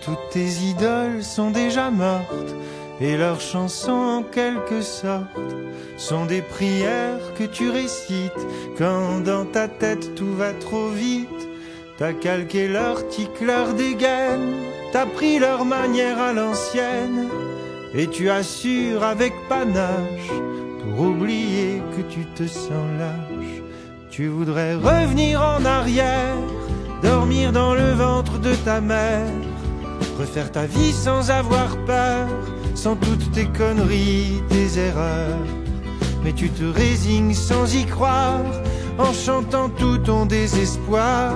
Toutes tes idoles sont déjà mortes, et leurs chansons en quelque sorte sont des prières que tu récites quand dans ta tête tout va trop vite. T'as calqué leur tic, leur dégaine, t'as pris leur manière à l'ancienne, et tu assures avec panache pour oublier que tu te sens lâche. Tu voudrais revenir en arrière, dormir dans le ventre de ta mère, refaire ta vie sans avoir peur, sans toutes tes conneries, tes erreurs. Mais tu te résignes sans y croire, en chantant tout ton désespoir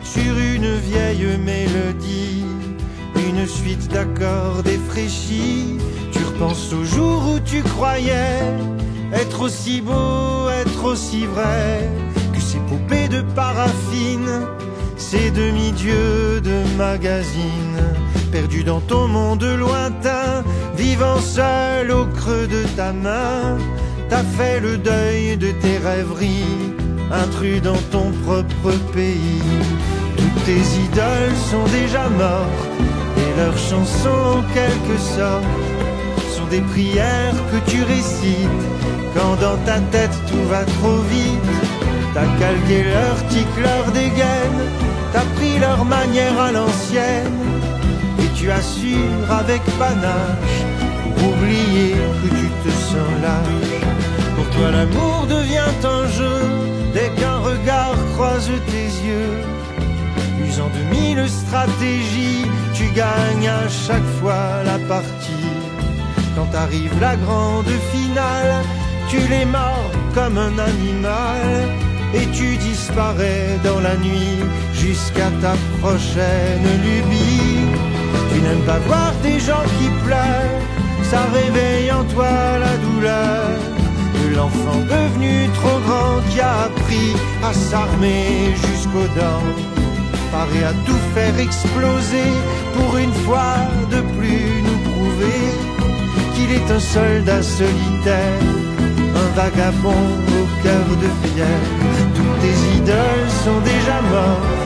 sur une vieille mélodie, une suite d'accords défraîchis. Tu repenses au jour où tu croyais être aussi beau, être aussi vrai, que ces poupées de paraffine, ces demi-dieux de magazine, perdus dans ton monde lointain, vivant seul au creux de ta main. T'as fait le deuil de tes rêveries, intrus dans ton propre pays. Toutes tes idoles sont déjà mortes, et leurs chansons en quelque sorte sont des prières que tu récites quand dans ta tête tout va trop vite. T'as calqué leur tic, leur dégaine, t'as pris leur manière à l'ancienne, et tu assures avec panache pour oublier que tu te sens lâche. Pour toi l'amour devient un jeu dès qu'un regard croise tes yeux. Usant de mille stratégies, tu gagnes à chaque fois la partie. Quand arrive la grande finale, tu les mords comme un animal, et tu disparais dans la nuit jusqu'à ta prochaine lubie. Tu n'aimes pas voir des gens qui pleurent, ça réveille en toi la douleur de l'enfant devenu trop grand qui a appris à s'armer jusqu'aux dents, paré à tout faire exploser pour une fois de plus nous prouver qu'il est un soldat solitaire, un vagabond au cœur de pierre. Toutes tes idoles sont déjà mortes,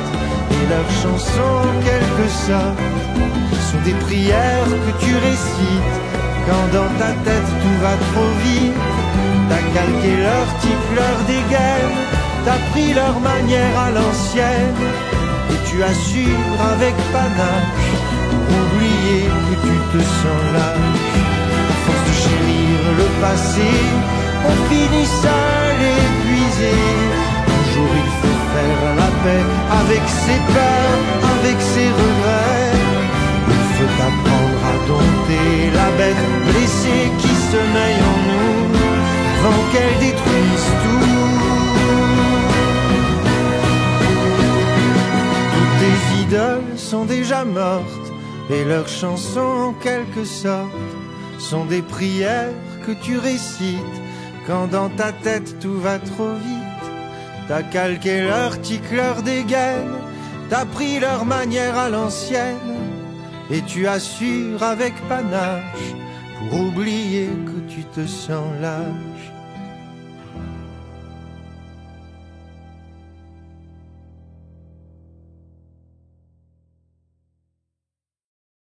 et leurs chansons en quelque sorte sont des prières que tu récites quand dans ta tête tout va trop vite. T'as calqué leur tic, leur dégaine, t'as pris leur manière à l'ancienne, et tu assures avec panache pour oublier que tu te sens lâche. À force de chérir le passé, on finit seul épuisé. Un jour il faut faire la paix avec ses peurs, avec ses regrets. Il faut apprendre à dompter la bête blessée qui sommeille en nous avant qu'elle détruise tout. Toutes tes idoles sont déjà mortes, et leurs chansons en quelque sorte sont des prières que tu récites quand dans ta tête tout va trop vite. T'as calqué leur tic, leur dégaine, t'as pris leur manière à l'ancienne, et tu assures avec panache pour oublier que tu te sens lâche.